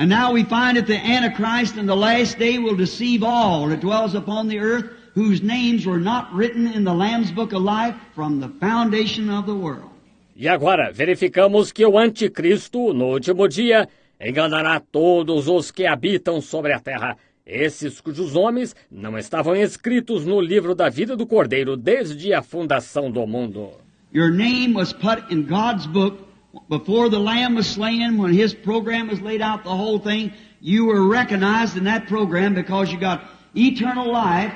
And now we find that the Antichrist in the last day will deceive all that dwells upon the earth, whose names were not written in the Lamb's Book of Life from the foundation of the world. E agora verificamos que o anticristo, no último dia, enganará todos os que habitam sobre a terra, esses cujos nomes não estavam escritos no livro da vida do Cordeiro desde a fundação do mundo. Your name was put in God's book before the Lamb was slain, when His program was laid out, the whole thing. You were recognized in that program because you got eternal life.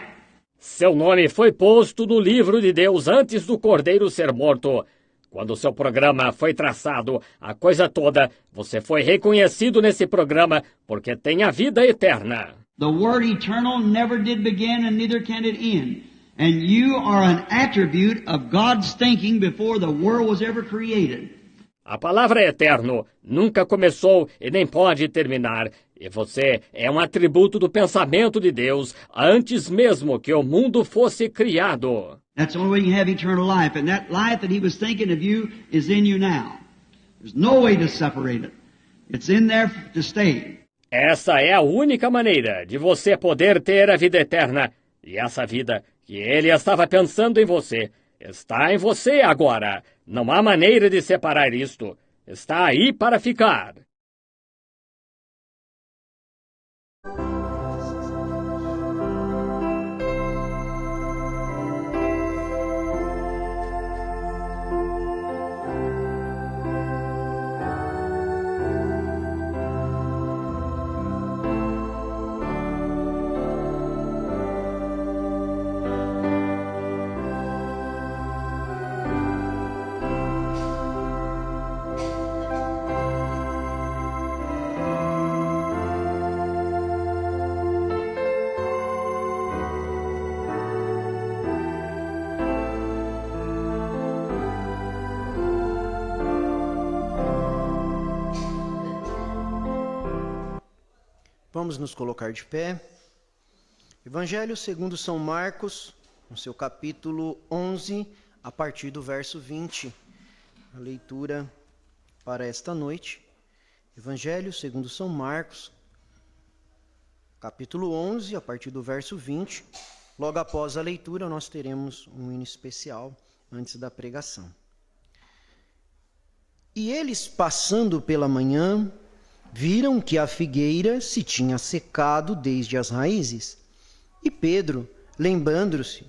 Seu nome foi posto no livro de Deus antes do Cordeiro ser morto. Quando seu programa foi traçado, a coisa toda, você foi reconhecido nesse programa porque tem a vida eterna. The word eternal never did begin and neither can it end. And you are an attribute of God's thinking before the world was ever created. A palavra eterno nunca começou e nem pode terminar. E você é um atributo do pensamento de Deus antes mesmo que o mundo fosse criado. That's the only way you can have eternal life. And that life that He was thinking of you is in you now. There's no way to separate it. It's in there to stay. Essa é a única maneira de você poder ter a vida eterna. E essa vida que Ele estava pensando em você, está em você agora. Não há maneira de separar isto. Está aí para ficar. Vamos nos colocar de pé. Evangelho segundo São Marcos, no seu capítulo 11, a partir do verso 20. A leitura para esta noite. Evangelho segundo São Marcos, capítulo 11, a partir do verso 20. Logo após a leitura, nós teremos um hino especial antes da pregação. E eles, passando pela manhã, viram que a figueira se tinha secado desde as raízes. E Pedro, lembrando-se,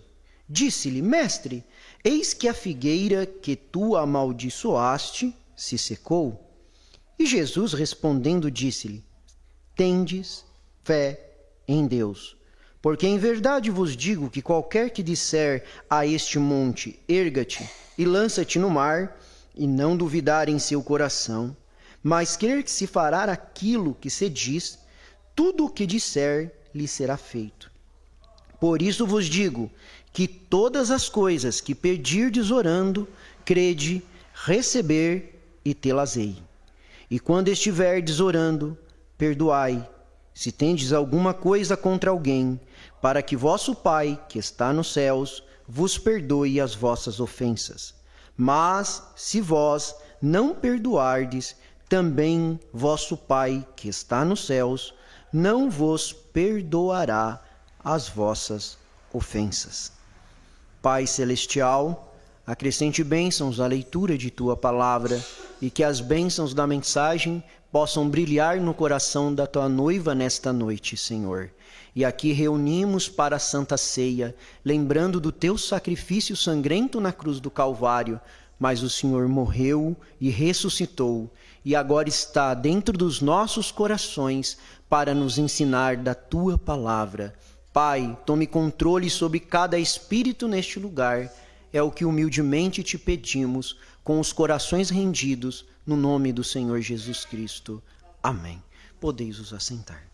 disse-lhe: Mestre, eis que a figueira que tu amaldiçoaste se secou. E Jesus, respondendo, disse-lhe: Tendes fé em Deus. Porque em verdade vos digo que qualquer que disser a este monte, erga-te e lança-te no mar, e não duvidar em seu coração, mas crer que se fará aquilo que se diz, tudo o que disser lhe será feito. Por isso vos digo que todas as coisas que pedirdes orando, crede, receber e tê-las-ei. E quando estiverdes orando, perdoai, se tendes alguma coisa contra alguém, para que vosso Pai, que está nos céus, vos perdoe as vossas ofensas. Mas, se vós não perdoardes, também vosso Pai, que está nos céus, não vos perdoará as vossas ofensas. Pai celestial, acrescente bênçãos à leitura de tua palavra e que as bênçãos da mensagem possam brilhar no coração da tua noiva nesta noite, Senhor. E aqui reunimos para a Santa Ceia, lembrando do teu sacrifício sangrento na cruz do Calvário, mas o Senhor morreu e ressuscitou, e agora está dentro dos nossos corações para nos ensinar da tua palavra. Pai, tome controle sobre cada espírito neste lugar, é o que humildemente te pedimos, com os corações rendidos, no nome do Senhor Jesus Cristo. Amém. Podeis os assentar.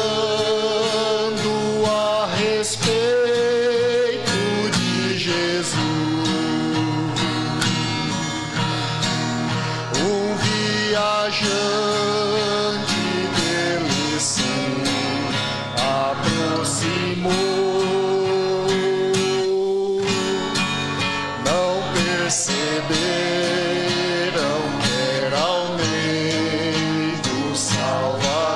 Falando a respeito de Jesus, um viajante dele se aproximou, não perceberam que era o meio Salvador.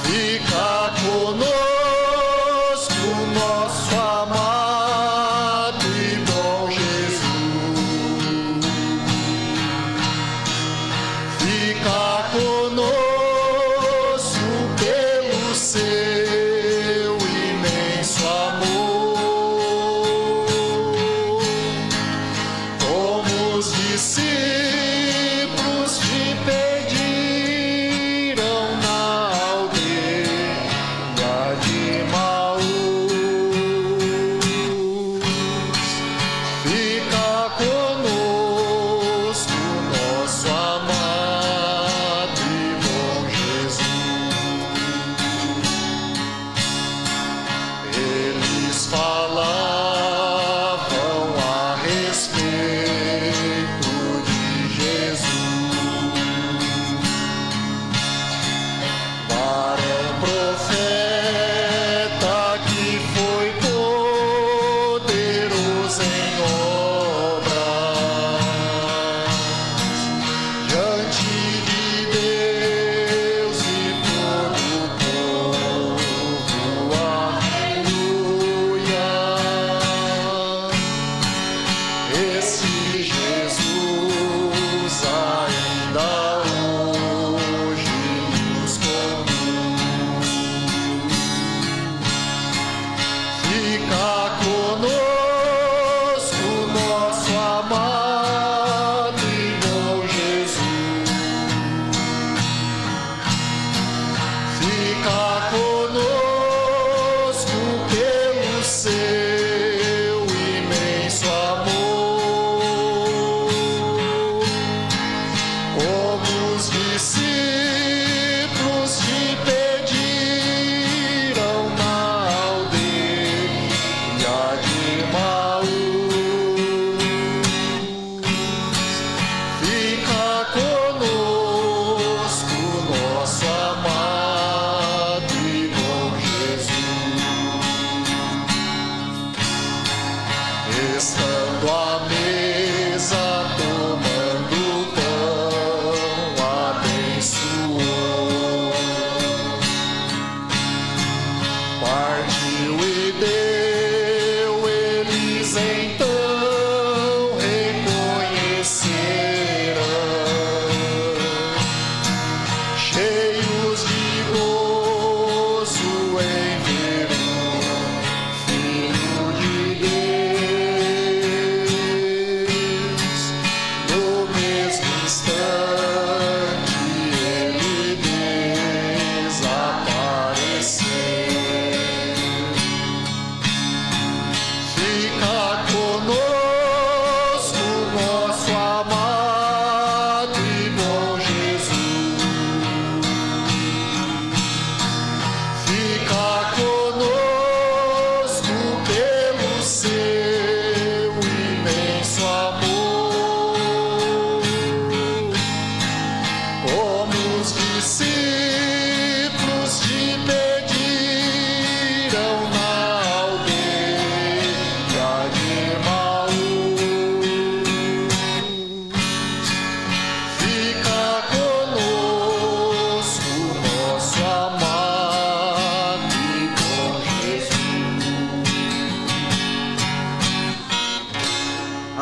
Fica conosco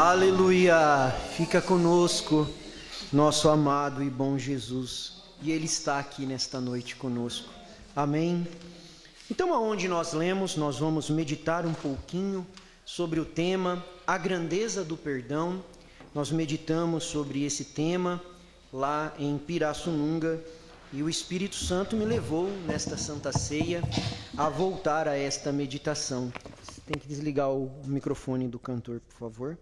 Aleluia! Fica conosco, nosso amado e bom Jesus. E Ele está aqui nesta noite conosco. Amém? Então, aonde nós lemos, nós vamos meditar um pouquinho sobre o tema A Grandeza do Perdão. Nós meditamos sobre esse tema lá em Pirassununga e o Espírito Santo me levou nesta Santa Ceia a voltar a esta meditação. Você tem que desligar o microfone do cantor, por favor.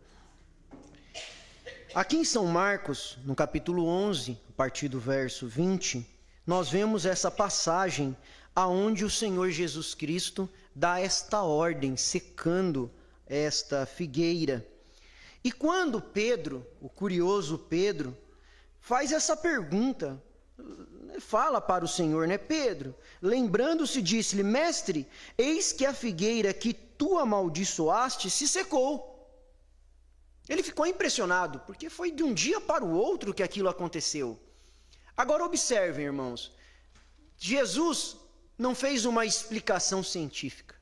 Aqui em São Marcos, no capítulo 11, a partir do verso 20, nós vemos essa passagem aonde o Senhor Jesus Cristo dá esta ordem, secando esta figueira. E quando Pedro, o curioso Pedro, faz essa pergunta, fala para o Senhor, né? Pedro, lembrando-se, disse-lhe: Mestre, eis que a figueira que tu amaldiçoaste se secou. Ele ficou impressionado, porque foi de um dia para o outro que aquilo aconteceu. Agora observem, irmãos, Jesus não fez uma explicação científica.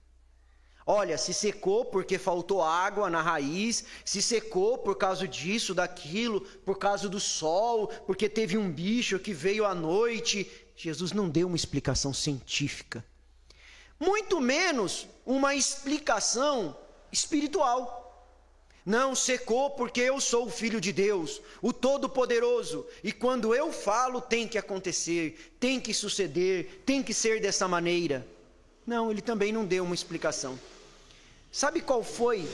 Olha, se secou porque faltou água na raiz, se secou por causa disso, daquilo, por causa do sol, porque teve um bicho que veio à noite. Jesus não deu uma explicação científica. Muito menos uma explicação espiritual. Não, secou porque eu sou o Filho de Deus, o Todo-Poderoso, e quando eu falo tem que acontecer, tem que suceder, tem que ser dessa maneira. Não, ele também não deu uma explicação. Sabe qual foi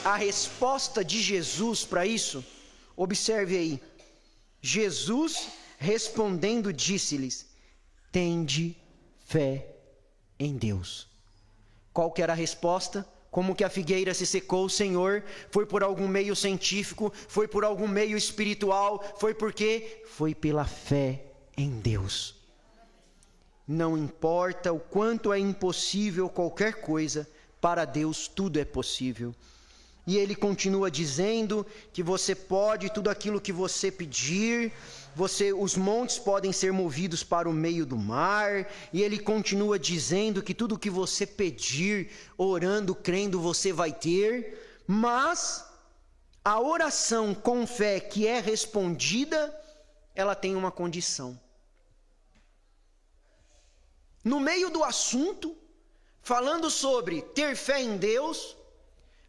a resposta de Jesus para isso? Observe aí. Jesus respondendo disse-lhes: tende fé em Deus. Qual que era a resposta? Como que a figueira se secou, Senhor? Foi por algum meio científico? Foi por algum meio espiritual? Foi por quê? Foi pela fé em Deus. Não importa o quanto é impossível qualquer coisa, para Deus tudo é possível. E ele continua dizendo que você pode, tudo aquilo que você pedir, os montes podem ser movidos para o meio do mar. E ele continua dizendo que tudo que você pedir, orando, crendo, você vai ter. Mas a oração com fé que é respondida, ela tem uma condição. No meio do assunto, falando sobre ter fé em Deus,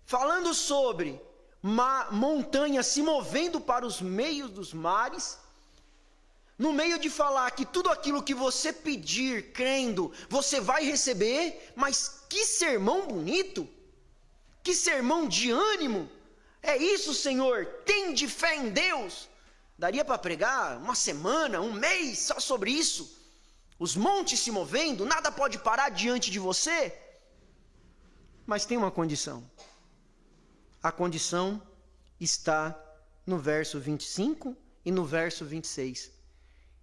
falando sobre montanhas se movendo para os meios dos mares, no meio de falar que tudo aquilo que você pedir, crendo, você vai receber, mas que sermão bonito, que sermão de ânimo, é isso, Senhor, tende fé em Deus. Daria para pregar uma semana, um mês só sobre isso. Os montes se movendo, nada pode parar diante de você. Mas tem uma condição. A condição está no verso 25 e no verso 26.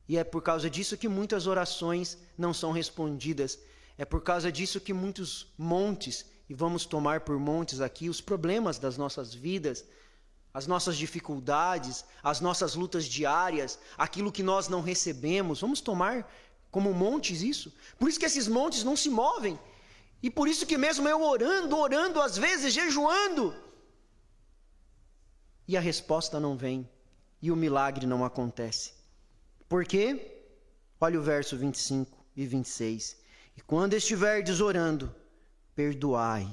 E é por causa disso que muitas orações não são respondidas. É por causa disso que muitos montes, e vamos tomar por montes aqui, os problemas das nossas vidas, as nossas dificuldades, as nossas lutas diárias, aquilo que nós não recebemos, vamos tomar como montes isso. Por isso que esses montes não se movem. E por isso que mesmo eu orando, às vezes jejuando, e a resposta não vem, e o milagre não acontece. Por quê? Olha o verso 25 e 26. E quando estiverdes orando, perdoai,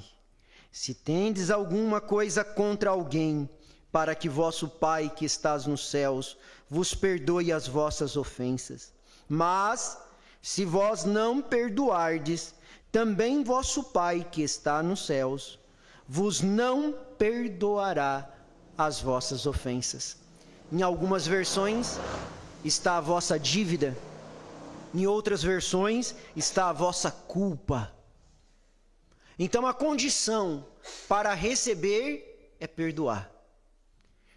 se tendes alguma coisa contra alguém, para que vosso Pai que estás nos céus vos perdoe as vossas ofensas. Mas, se vós não perdoardes, também vosso Pai que está nos céus vos não perdoará as vossas ofensas. Em algumas versões está a vossa dívida, em outras versões está a vossa culpa. Então a condição para receber é perdoar.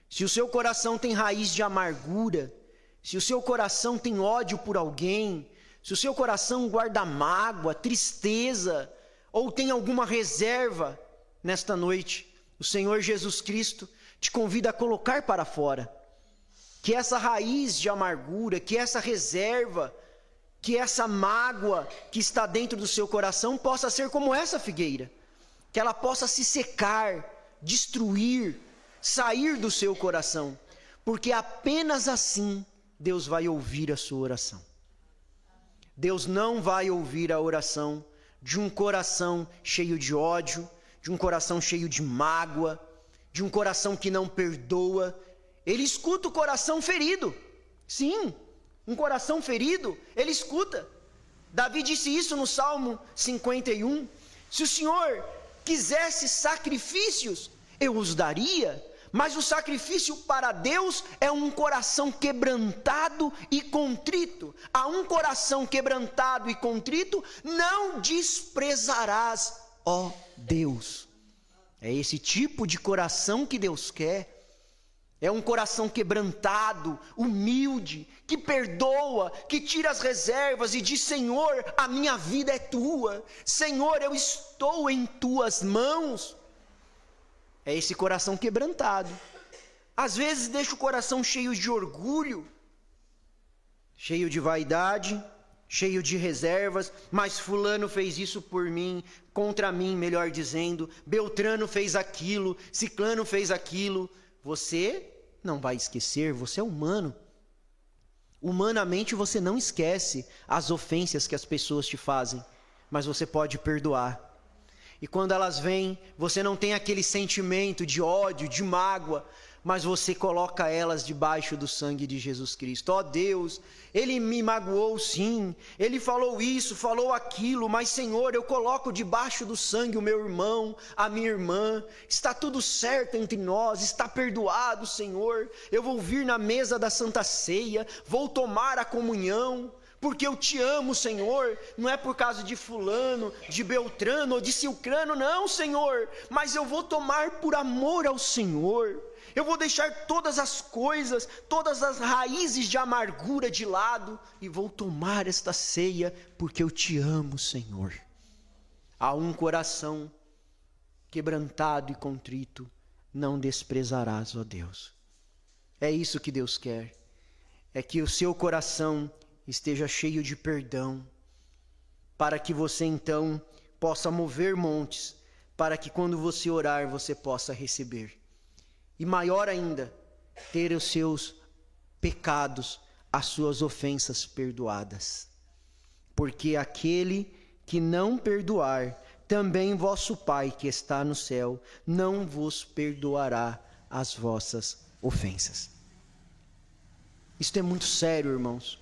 Se o seu coração tem raiz de amargura, se o seu coração tem ódio por alguém, se o seu coração guarda mágoa, tristeza, ou tem alguma reserva, nesta noite, o Senhor Jesus Cristo te convida a colocar para fora. Que essa raiz de amargura, que essa reserva, que essa mágoa que está dentro do seu coração possa ser como essa figueira. Que ela possa se secar, destruir, sair do seu coração, porque apenas assim Deus vai ouvir a sua oração. Deus não vai ouvir a oração de um coração cheio de ódio, de um coração cheio de mágoa, de um coração que não perdoa. Ele escuta o coração ferido. Sim, um coração ferido, ele escuta. Davi disse isso no Salmo 51. Se o Senhor quisesse sacrifícios, eu os daria, mas o sacrifício para Deus é um coração quebrantado e contrito. A um coração quebrantado e contrito não desprezarás, ó Deus. É esse tipo de coração que Deus quer. É um coração quebrantado, humilde, que perdoa, que tira as reservas e diz: Senhor, a minha vida é tua. Senhor, eu estou em tuas mãos. É esse coração quebrantado. Às vezes deixa o coração cheio de orgulho, cheio de vaidade, cheio de reservas. Mas fulano fez isso por mim, contra mim, melhor dizendo. Beltrano fez aquilo, ciclano fez aquilo. Você não vai esquecer, você é humano. Humanamente você não esquece as ofensas que as pessoas te fazem, mas você pode perdoar. E quando elas vêm, você não tem aquele sentimento de ódio, de mágoa, mas você coloca elas debaixo do sangue de Jesus Cristo. Ó Deus, Ele me magoou sim, Ele falou isso, falou aquilo, mas Senhor, eu coloco debaixo do sangue o meu irmão, a minha irmã, está tudo certo entre nós, está perdoado, Senhor. Eu vou vir na mesa da Santa Ceia, vou tomar a comunhão, porque eu te amo, Senhor. Não é por causa de fulano, de Beltrano ou de Ciclano, não, Senhor, mas eu vou tomar por amor ao Senhor. Eu vou deixar todas as coisas, todas as raízes de amargura de lado e vou tomar esta ceia porque eu te amo, Senhor. A um coração quebrantado e contrito não desprezarás, ó Deus. É isso que Deus quer. É que o seu coração esteja cheio de perdão, para que você então possa mover montes, para que quando você orar você possa receber. E maior ainda, ter os seus pecados, as suas ofensas perdoadas. Porque aquele que não perdoar, também vosso Pai que está no céu, não vos perdoará as vossas ofensas. Isto é muito sério, irmãos.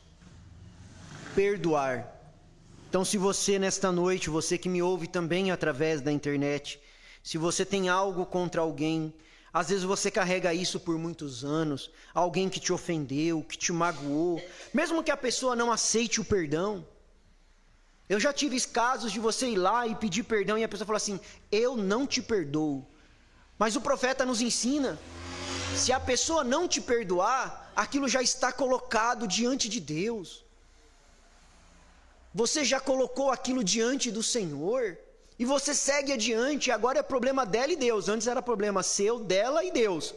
Perdoar. Então, se você nesta noite, você que me ouve também através da internet, se você tem algo contra alguém, às vezes você carrega isso por muitos anos, alguém que te ofendeu, que te magoou, mesmo que a pessoa não aceite o perdão. Eu já tive casos de você ir lá e pedir perdão e a pessoa fala assim: eu não te perdoo. Mas o profeta nos ensina, se a pessoa não te perdoar, aquilo já está colocado diante de Deus. Você já colocou aquilo diante do Senhor e você segue adiante. Agora é problema dela e Deus. Antes era problema seu, dela e Deus.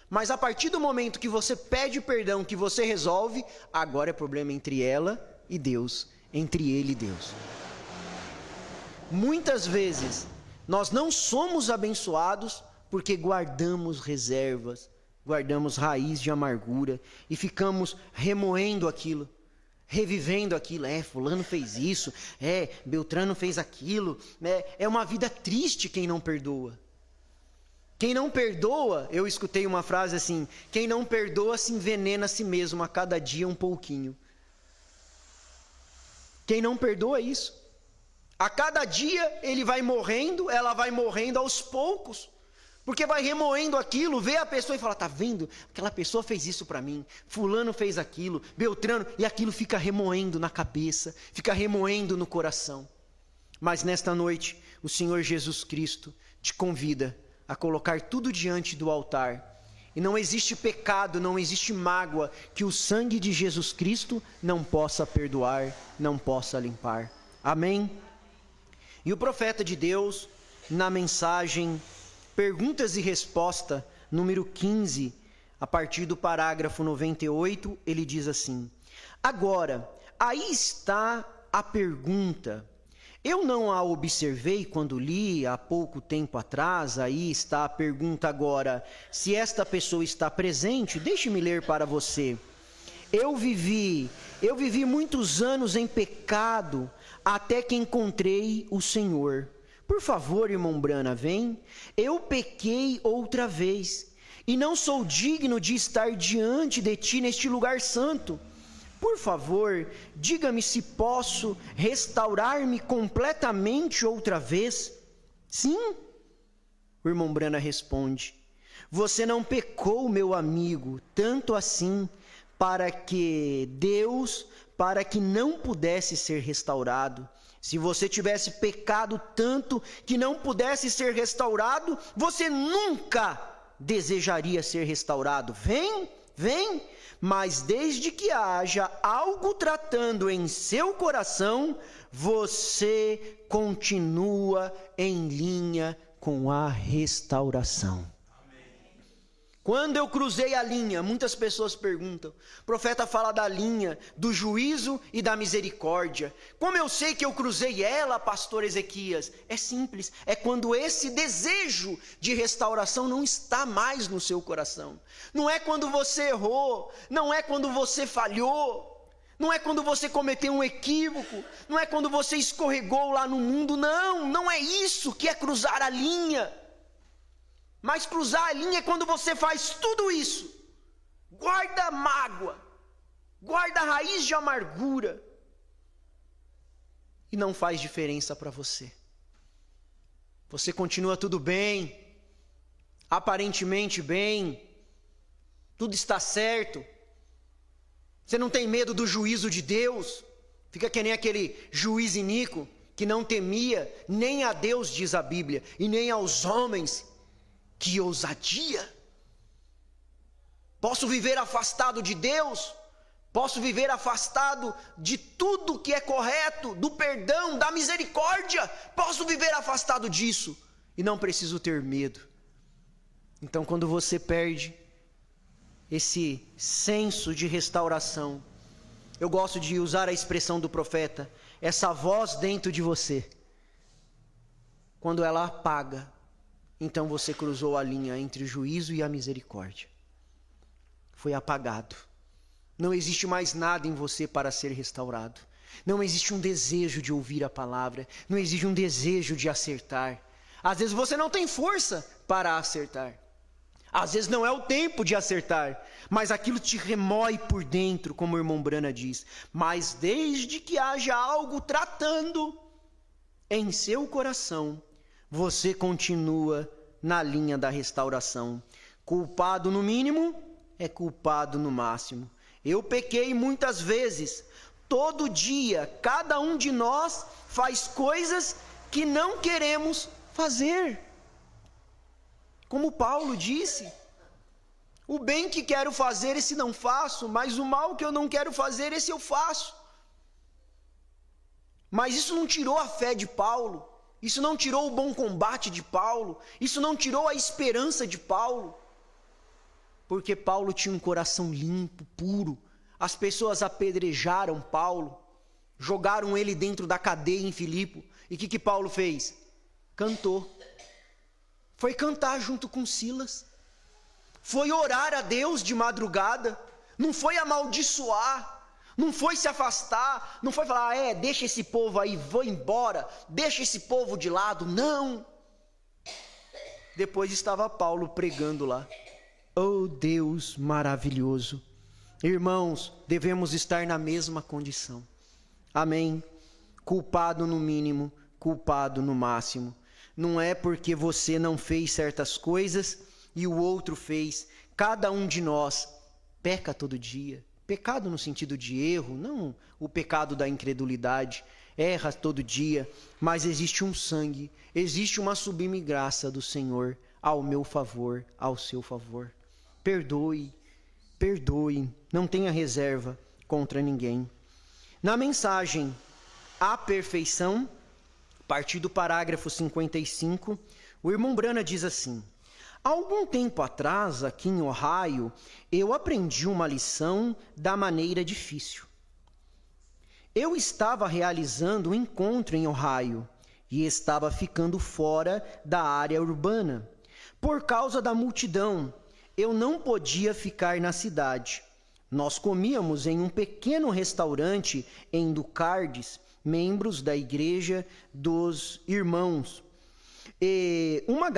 Mas a partir do momento que você pede perdão, que você resolve, agora é problema entre ela e Deus, entre ele e Deus. Muitas vezes nós não somos abençoados porque guardamos reservas, guardamos raiz de amargura e ficamos remoendo aquilo, revivendo aquilo. Fulano fez isso, Beltrano fez aquilo. É uma vida triste quem não perdoa. Quem não perdoa, eu escutei uma frase assim: quem não perdoa se envenena a si mesmo a cada dia um pouquinho. Quem não perdoa é isso. A cada dia ele vai morrendo, ela vai morrendo aos poucos. Porque vai remoendo aquilo, vê a pessoa e fala: tá vendo? Aquela pessoa fez isso para mim, fulano fez aquilo, Beltrano, e aquilo fica remoendo na cabeça, fica remoendo no coração. Mas nesta noite, o Senhor Jesus Cristo te convida a colocar tudo diante do altar. E não existe pecado, não existe mágoa que o sangue de Jesus Cristo não possa perdoar, não possa limpar. Amém? E o profeta de Deus, na mensagem Perguntas e Resposta, número 15, a partir do parágrafo 98, ele diz assim: agora, aí está a pergunta: Eu não a observei quando li há pouco tempo atrás. Aí está a pergunta agora. Se esta pessoa está presente, deixe-me ler para você. Eu vivi muitos anos em pecado até que encontrei o Senhor. Por favor, irmão Brana, vem. Eu pequei outra vez e não sou digno de estar diante de ti neste lugar santo. Por favor, diga-me se posso restaurar-me completamente outra vez. Sim? O irmão Brana responde: você não pecou, meu amigo, tanto assim, para que não pudesse ser restaurado. Se você tivesse pecado tanto que não pudesse ser restaurado, você nunca desejaria ser restaurado. Vem, mas desde que haja algo tratando em seu coração, você continua em linha com a restauração. Quando eu cruzei a linha, muitas pessoas perguntam, o profeta fala da linha, do juízo e da misericórdia. Como eu sei que eu cruzei ela, pastor Ezequias? É simples, é quando esse desejo de restauração não está mais no seu coração. Não é quando você errou, não é quando você falhou, não é quando você cometeu um equívoco, não é quando você escorregou lá no mundo, não é isso que é cruzar a linha. Mas cruzar a linha é quando você faz tudo isso, guarda mágoa, guarda raiz de amargura, e não faz diferença para você. Você continua tudo bem, aparentemente bem, tudo está certo, você não tem medo do juízo de Deus, fica que nem aquele juiz iníquo que não temia nem a Deus, diz a Bíblia, e nem aos homens. Que ousadia! Posso viver afastado de Deus? Posso viver afastado de tudo que é correto, do perdão, da misericórdia? Posso viver afastado disso e não preciso ter medo. Então, quando você perde esse senso de restauração, eu gosto de usar a expressão do profeta, essa voz dentro de você, quando ela apaga, então você cruzou a linha entre o juízo e a misericórdia. Foi apagado. Não existe mais nada em você para ser restaurado. Não existe um desejo de ouvir a palavra. Não existe um desejo de acertar. Às vezes você não tem força para acertar. Às vezes não é o tempo de acertar. Mas aquilo te remói por dentro, como o irmão Brana diz. Mas desde que haja algo tratando em seu coração, você continua na linha da restauração. Culpado no mínimo, é culpado no máximo. Eu pequei muitas vezes. Todo dia, cada um de nós faz coisas que não queremos fazer. Como Paulo disse, o bem que quero fazer, esse não faço, mas o mal que eu não quero fazer, esse eu faço. Mas isso não tirou a fé de Paulo. Isso não tirou o bom combate de Paulo. Isso não tirou a esperança de Paulo. Porque Paulo tinha um coração limpo, puro. As pessoas apedrejaram Paulo. Jogaram ele dentro da cadeia em Filipe. E o que Paulo fez? Cantou. Foi cantar junto com Silas. Foi orar a Deus de madrugada. Não foi amaldiçoar. Não foi se afastar, não foi falar, deixa esse povo aí, vou embora, deixa esse povo de lado, não. Depois estava Paulo pregando lá. Oh Deus maravilhoso. Irmãos, devemos estar na mesma condição. Amém? Culpado no mínimo, culpado no máximo. Não é porque você não fez certas coisas e o outro fez. Cada um de nós peca todo dia. Pecado no sentido de erro, não o pecado da incredulidade, erra todo dia, mas existe um sangue, existe uma sublime graça do Senhor ao meu favor, ao seu favor. Perdoe, não tenha reserva contra ninguém. Na mensagem A Perfeição, a partir do parágrafo 55, o irmão Brana diz assim: há algum tempo atrás, aqui em Ohio, eu aprendi uma lição da maneira difícil. Eu estava realizando um encontro em Ohio e estava ficando fora da área urbana. Por causa da multidão, eu não podia ficar na cidade. Nós comíamos em um pequeno restaurante em Ducardes, membros da Igreja dos Irmãos. E umas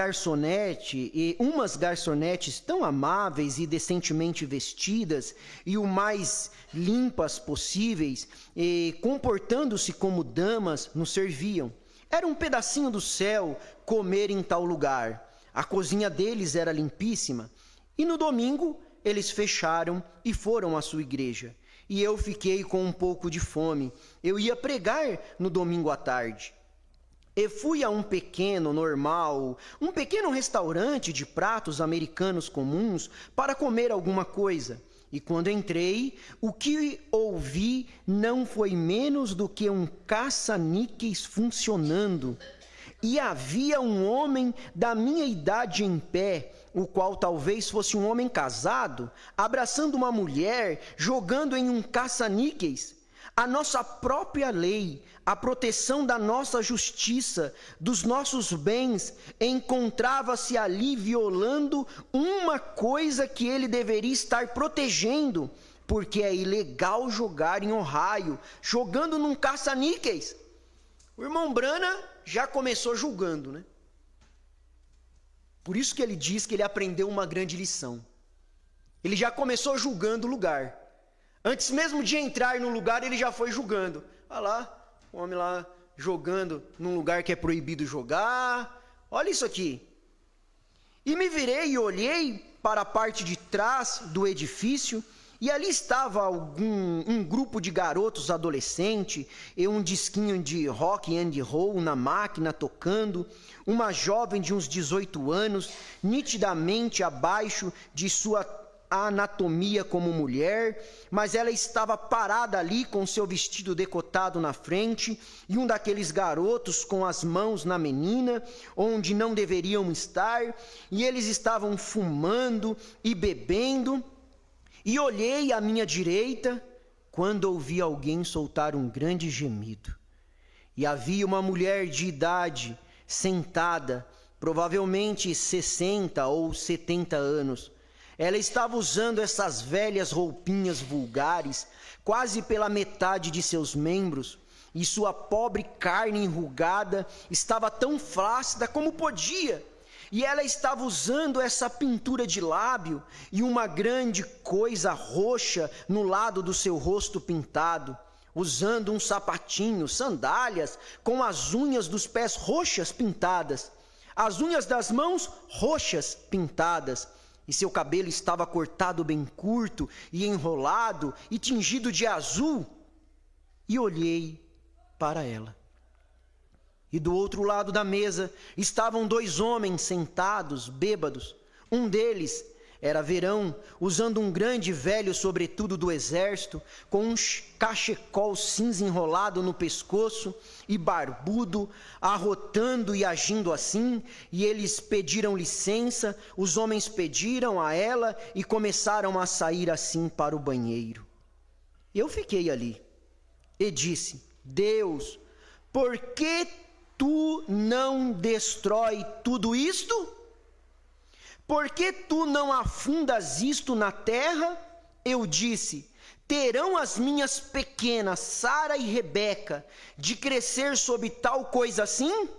garçonetes tão amáveis e decentemente vestidas e o mais limpas possíveis, e comportando-se como damas, nos serviam. Era um pedacinho do céu comer em tal lugar. A cozinha deles era limpíssima. E no domingo eles fecharam e foram à sua igreja. E eu fiquei com um pouco de fome. Eu ia pregar no domingo à tarde. E fui a um pequeno restaurante de pratos americanos comuns para comer alguma coisa. E quando entrei, o que ouvi não foi menos do que um caça-níqueis funcionando. E havia um homem da minha idade em pé, o qual talvez fosse um homem casado, abraçando uma mulher, jogando em um caça-níqueis. A nossa própria lei, a proteção da nossa justiça, dos nossos bens, encontrava-se ali violando uma coisa que ele deveria estar protegendo, porque é ilegal jogar em Ohio, jogando num caça-níqueis. O irmão Brana já começou julgando, né? Por isso que ele diz que ele aprendeu uma grande lição. Ele já começou julgando o lugar. Antes mesmo de entrar no lugar, ele já foi julgando. Olha lá, o homem lá jogando num lugar que é proibido jogar. Olha isso aqui. E me virei e olhei para a parte de trás do edifício, e ali estava um grupo de garotos adolescentes, e um disquinho de rock and roll na máquina tocando, uma jovem de uns 18 anos, nitidamente abaixo de sua anatomia como mulher, mas ela estava parada ali com seu vestido decotado na frente, e um daqueles garotos com as mãos na menina, onde não deveriam estar, e eles estavam fumando e bebendo. E olhei à minha direita, quando ouvi alguém soltar um grande gemido. E havia uma mulher de idade, sentada, provavelmente 60 ou 70 anos. Ela estava usando essas velhas roupinhas vulgares, quase pela metade de seus membros, e sua pobre carne enrugada estava tão flácida como podia. E ela estava usando essa pintura de lábio e uma grande coisa roxa no lado do seu rosto pintado, usando um sapatinho, sandálias, com as unhas dos pés roxas pintadas, as unhas das mãos roxas pintadas, e seu cabelo estava cortado bem curto e enrolado e tingido de azul. E olhei para ela. E do outro lado da mesa estavam 2 homens sentados, bêbados. Um deles era verão, usando um grande velho sobretudo do exército, com um cachecol cinza enrolado no pescoço e barbudo, arrotando e agindo assim. E eles pediram licença, os homens pediram a ela e começaram a sair assim para o banheiro. Eu fiquei ali e disse: Deus, por que tu não destrói tudo isto? Por que tu não afundas isto na terra? Eu disse: terão as minhas pequenas, Sara e Rebeca, de crescer sob tal coisa assim?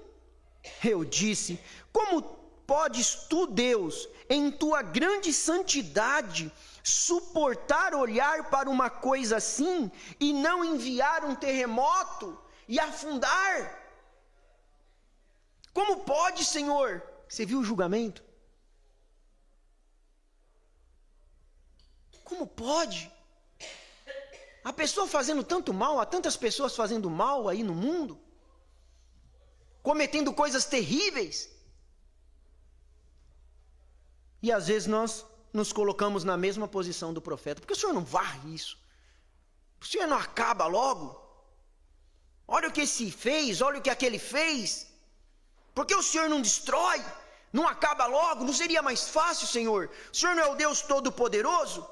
Eu disse: como podes tu, Deus, em tua grande santidade, suportar olhar para uma coisa assim e não enviar um terremoto e afundar? Como pode, Senhor? Você viu o julgamento? Como pode? A pessoa fazendo tanto mal, há tantas pessoas fazendo mal aí no mundo, cometendo coisas terríveis. E às vezes nós nos colocamos na mesma posição do profeta. Por que o Senhor não varre isso? O Senhor não acaba logo? Olha o que esse fez, olha o que aquele fez. Por que o Senhor não destrói? Não acaba logo? Não seria mais fácil, Senhor? O Senhor não é o Deus Todo-Poderoso?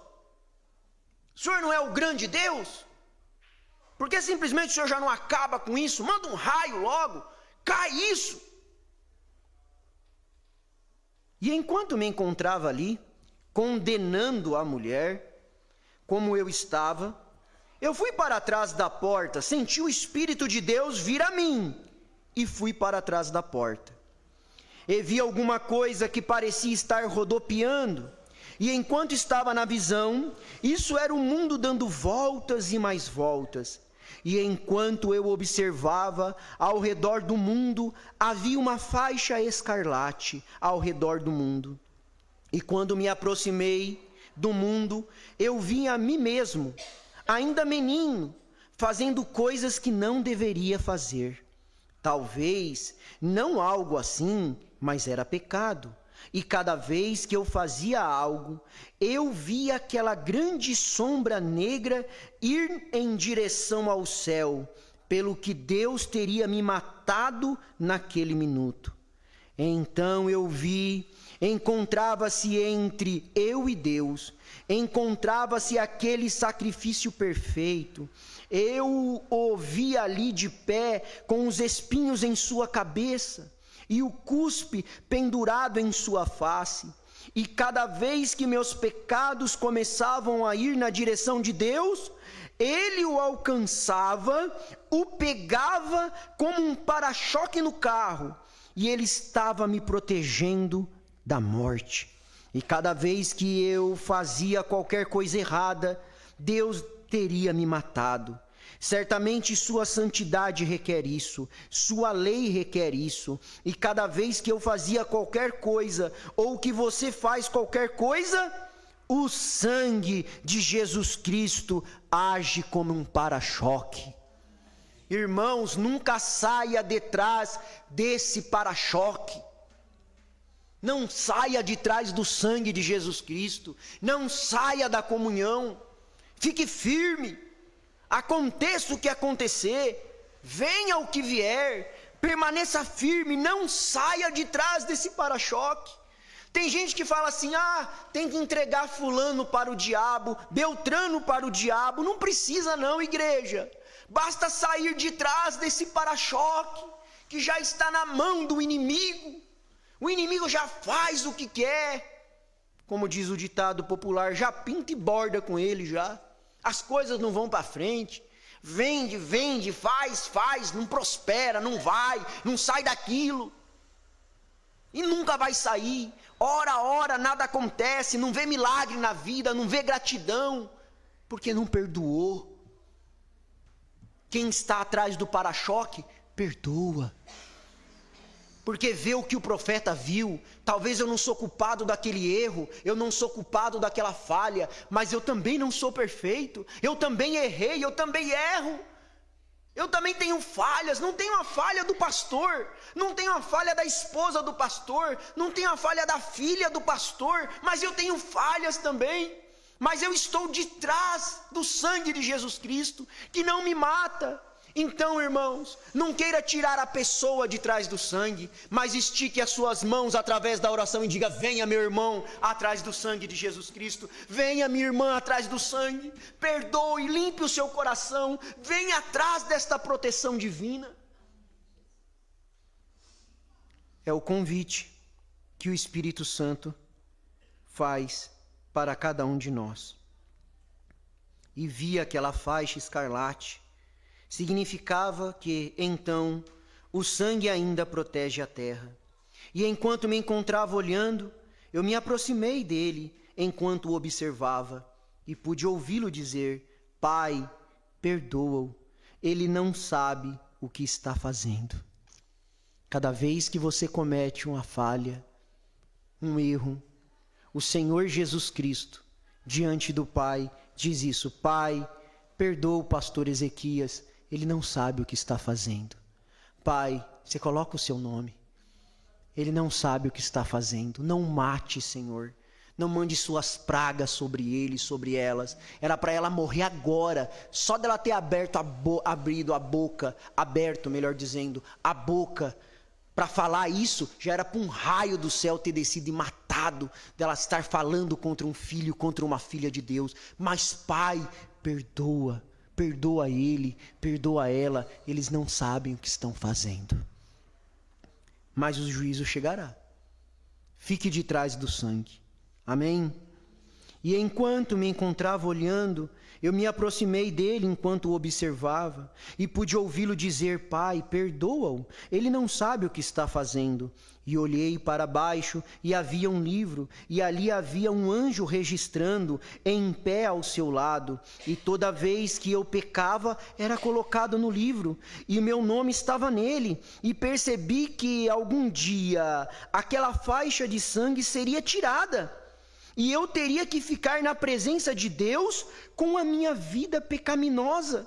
O Senhor não é o grande Deus? Por que simplesmente o Senhor já não acaba com isso? Manda um raio logo, cai isso. E enquanto me encontrava ali, condenando a mulher, como eu estava, eu fui para trás da porta, senti o Espírito de Deus vir a mim, e fui para trás da porta. E vi alguma coisa que parecia estar rodopiando, e enquanto estava na visão, isso era o mundo dando voltas e mais voltas. E enquanto eu observava, ao redor do mundo havia uma faixa escarlate ao redor do mundo. E quando me aproximei do mundo, eu vi a mim mesmo, ainda menino, fazendo coisas que não deveria fazer. Talvez não algo assim, mas era pecado. E cada vez que eu fazia algo, eu via aquela grande sombra negra ir em direção ao céu, pelo que Deus teria me matado naquele minuto. Então eu vi, encontrava-se entre eu e Deus, encontrava-se aquele sacrifício perfeito. Eu o vi ali de pé, com os espinhos em sua cabeça, e o cuspe pendurado em sua face. E cada vez que meus pecados começavam a ir na direção de Deus, ele o alcançava, o pegava como um para-choque no carro, e ele estava me protegendo da morte. E cada vez que eu fazia qualquer coisa errada, Deus teria me matado. Certamente sua santidade requer isso, sua lei requer isso, e cada vez que eu fazia qualquer coisa, ou que você faz qualquer coisa, o sangue de Jesus Cristo age como um para-choque. Irmãos, nunca saia de trás desse para-choque. Não saia de trás do sangue de Jesus Cristo, não saia da comunhão, fique firme. Aconteça o que acontecer, venha o que vier, permaneça firme, não saia de trás desse para-choque. Tem gente que fala assim, tem que entregar fulano para o diabo, Beltrano para o diabo. Não precisa não, igreja. Basta sair de trás desse para-choque, que já está na mão do inimigo. O inimigo já faz o que quer. Como diz o ditado popular, já pinta e borda com ele já. As coisas não vão para frente, vende, faz, não prospera, não vai, não sai daquilo, e nunca vai sair. Ora, nada acontece, não vê milagre na vida, não vê gratidão, porque não perdoou. Quem está atrás do para-choque, perdoa. Porque vê o que o profeta viu. Talvez eu não sou culpado daquele erro, eu não sou culpado daquela falha, mas eu também não sou perfeito, eu também errei, eu também erro, eu também tenho falhas. Não tenho a falha do pastor, não tenho a falha da esposa do pastor, não tenho a falha da filha do pastor, mas eu tenho falhas também. Mas eu estou de trás do sangue de Jesus Cristo, que não me mata. Então, irmãos, não queira tirar a pessoa de trás do sangue, mas estique as suas mãos através da oração e diga: venha meu irmão atrás do sangue de Jesus Cristo, venha minha irmã atrás do sangue, perdoe, limpe o seu coração, venha atrás desta proteção divina. É o convite que o Espírito Santo faz para cada um de nós. E vi aquela faixa escarlate. Significava que, então, o sangue ainda protege a terra. E enquanto me encontrava olhando, eu me aproximei dele enquanto o observava, e pude ouvi-lo dizer: Pai, perdoa-o, ele não sabe o que está fazendo. Cada vez que você comete uma falha, um erro, o Senhor Jesus Cristo, diante do Pai, diz isso: Pai, perdoa o pastor Ezequias, ele não sabe o que está fazendo. Pai, você coloca o seu nome. Ele não sabe o que está fazendo. Não mate, Senhor. Não mande suas pragas sobre ele, sobre elas. Era para ela morrer agora. Só dela ter aberto a boca, a boca, para falar isso, já era para um raio do céu ter descido e matado, dela estar falando contra um filho, contra uma filha de Deus. Mas Pai, perdoa perdoa ele, perdoa ela, eles não sabem o que estão fazendo. Mas o juízo chegará. Fique de trás do sangue. Amém? E enquanto me encontrava olhando, eu me aproximei dele enquanto o observava e pude ouvi-lo dizer: Pai, perdoa-o, ele não sabe o que está fazendo. E olhei para baixo e havia um livro, e ali havia um anjo registrando em pé ao seu lado. E toda vez que eu pecava, era colocado no livro, e meu nome estava nele. E percebi que algum dia aquela faixa de sangue seria tirada. E eu teria que ficar na presença de Deus com a minha vida pecaminosa.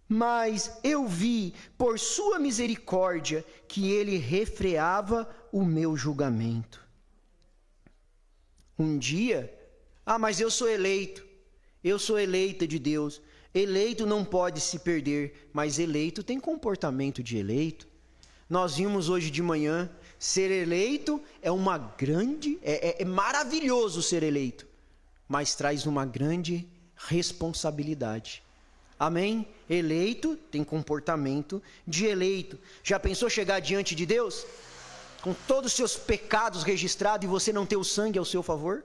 Mas eu vi, por sua misericórdia, que ele refreava o meu julgamento. Um dia, mas eu sou eleito, eu sou eleita de Deus. Eleito não pode se perder, mas eleito tem comportamento de eleito. Nós vimos hoje de manhã, ser eleito é uma grande, é maravilhoso ser eleito, mas traz uma grande responsabilidade. Amém? Eleito tem comportamento de eleito. Já pensou chegar diante de Deus com todos os seus pecados registrados e você não ter o sangue ao seu favor?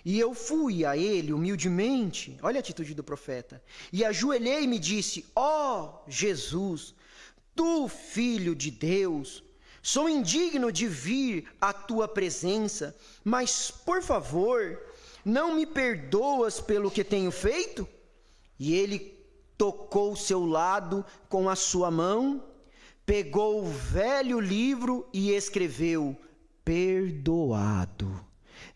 E eu fui a ele humildemente, olha a atitude do profeta, e ajoelhei e me disse: ó Jesus, tu, Filho de Deus, sou indigno de vir à tua presença, mas, por favor, não me perdoas pelo que tenho feito? E ele tocou o seu lado com a sua mão, pegou o velho livro e escreveu: perdoado.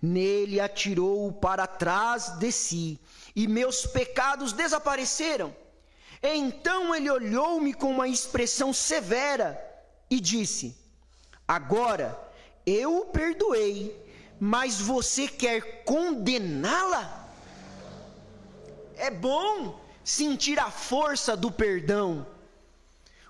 Nele atirou-o para trás de si, e meus pecados desapareceram. Então ele olhou-me com uma expressão severa e disse: agora eu o perdoei, mas você quer condená-la? É bom sentir a força do perdão.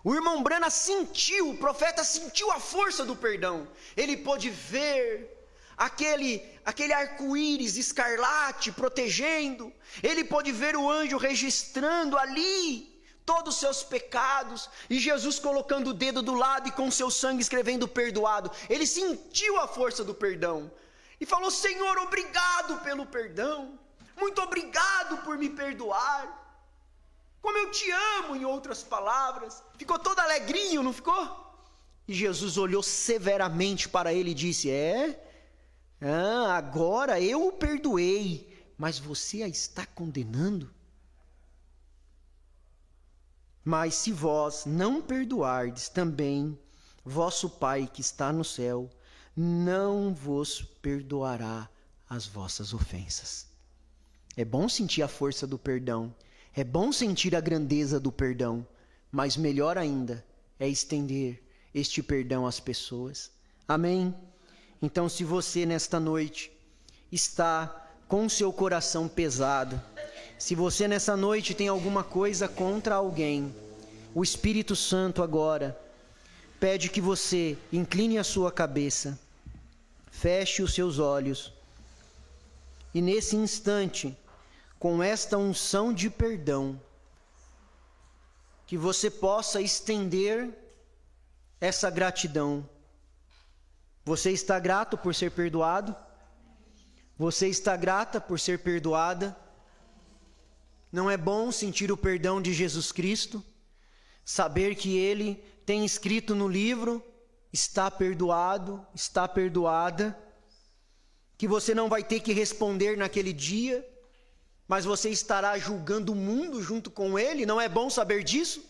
O irmão Brana sentiu, o profeta sentiu a força do perdão. Ele pôde ver aquele arco-íris escarlate protegendo. Ele pôde ver o anjo registrando ali todos os seus pecados, e Jesus colocando o dedo do lado e com seu sangue escrevendo perdoado. Ele sentiu a força do perdão e falou: Senhor, obrigado pelo perdão, muito obrigado por me perdoar, como eu te amo, em outras palavras. Ficou todo alegrinho, não ficou? E Jesus olhou severamente para ele e disse: agora eu o perdoei, mas você a está condenando? Mas se vós não perdoardes, também vosso Pai que está no céu não vos perdoará as vossas ofensas. É bom sentir a força do perdão, é bom sentir a grandeza do perdão, mas melhor ainda é estender este perdão às pessoas. Amém? Então, se você nesta noite está com o seu coração pesado, se você nessa noite tem alguma coisa contra alguém, o Espírito Santo agora pede que você incline a sua cabeça, feche os seus olhos, e nesse instante, com esta unção de perdão, que você possa estender essa gratidão. Você está grato por ser perdoado? Você está grata por ser perdoada? Não é bom sentir o perdão de Jesus Cristo? Saber que Ele tem escrito no livro: está perdoado, está perdoada, que você não vai ter que responder naquele dia, mas você estará julgando o mundo junto com Ele. Não é bom saber disso?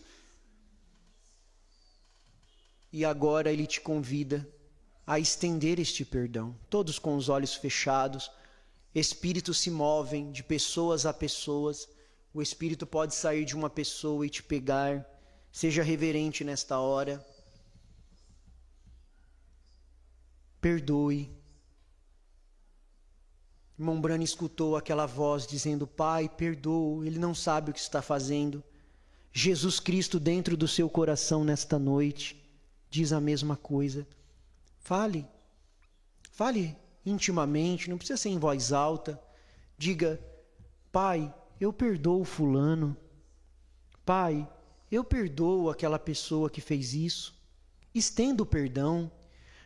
E agora Ele te convida a estender este perdão, todos com os olhos fechados. Espíritos se movem de pessoas a pessoas. O Espírito pode sair de uma pessoa e te pegar. Seja reverente nesta hora. Perdoe. Irmão Brana escutou aquela voz dizendo: Pai, perdoa, ele não sabe o que está fazendo. Jesus Cristo dentro do seu coração nesta noite diz a mesma coisa. Fale intimamente, não precisa ser em voz alta. Diga: Pai, eu perdoo fulano, Pai, eu perdoo aquela pessoa que fez isso. Estenda o perdão.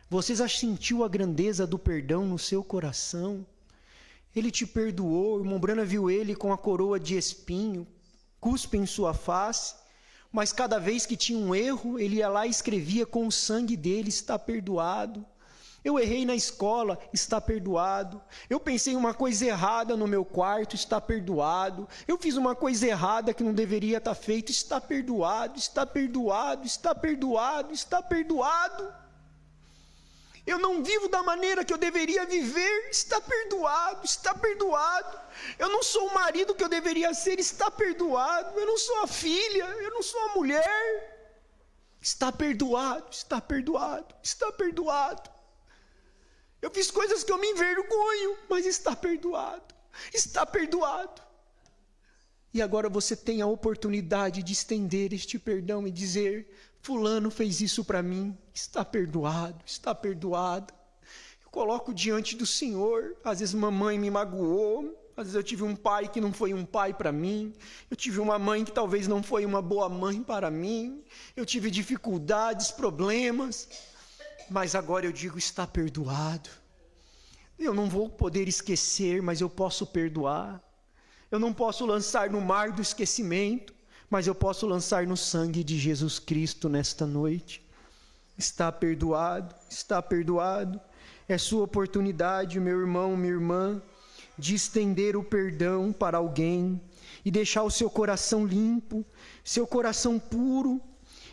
Você já sentiu a grandeza do perdão no seu coração? Ele te perdoou. O irmão Branham viu ele com a coroa de espinho, cuspe em sua face, mas cada vez que tinha um erro, ele ia lá e escrevia com o sangue dele: está perdoado. Eu errei na escola, está perdoado. Eu pensei uma coisa errada no meu quarto, está perdoado. Eu fiz uma coisa errada que não deveria estar feita, está perdoado, está perdoado, está perdoado, está perdoado. Eu não vivo da maneira que eu deveria viver, está perdoado, está perdoado. Eu não sou o marido que eu deveria ser, está perdoado. Eu não sou a filha, eu não sou a mulher. Está perdoado, está perdoado, está perdoado. Eu fiz coisas que eu me envergonho, mas está perdoado, está perdoado. E agora você tem a oportunidade de estender este perdão e dizer: fulano fez isso para mim, está perdoado, está perdoado. Eu coloco diante do Senhor. Às vezes mamãe me magoou, às vezes eu tive um pai que não foi um pai para mim, eu tive uma mãe que talvez não foi uma boa mãe para mim, eu tive dificuldades, problemas, mas agora eu digo: está perdoado. Eu não vou poder esquecer, mas eu posso perdoar. Eu não posso lançar no mar do esquecimento, mas eu posso lançar no sangue de Jesus Cristo nesta noite. Está perdoado, está perdoado. É sua oportunidade, meu irmão, minha irmã, de estender o perdão para alguém e deixar o seu coração limpo, seu coração puro.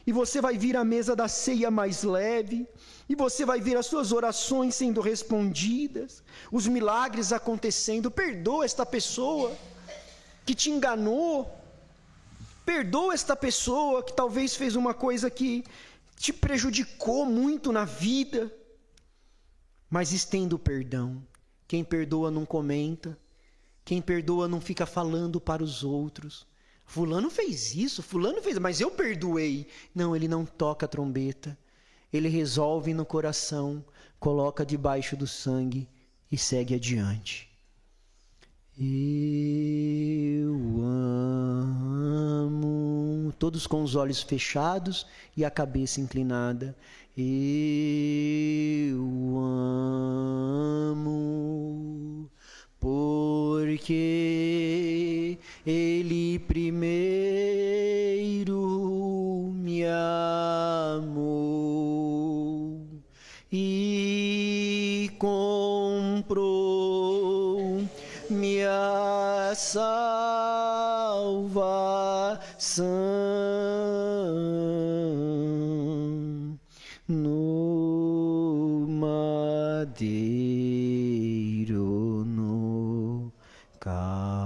E você vai vir à mesa da ceia mais leve, e você vai ver as suas orações sendo respondidas, os milagres acontecendo. Perdoa esta pessoa que te enganou, perdoa esta pessoa que talvez fez uma coisa que te prejudicou muito na vida, mas estenda o perdão. Quem perdoa não comenta, quem perdoa não fica falando para os outros: fulano fez isso, fulano fez, mas eu perdoei. Não, ele não toca a trombeta. Ele resolve no coração, coloca debaixo do sangue e segue adiante. Eu amo. Todos com os olhos fechados e a cabeça inclinada. Eu amo. Porque Ele primeiro me amou e comprou minha salvação no madeiro, no Calvário.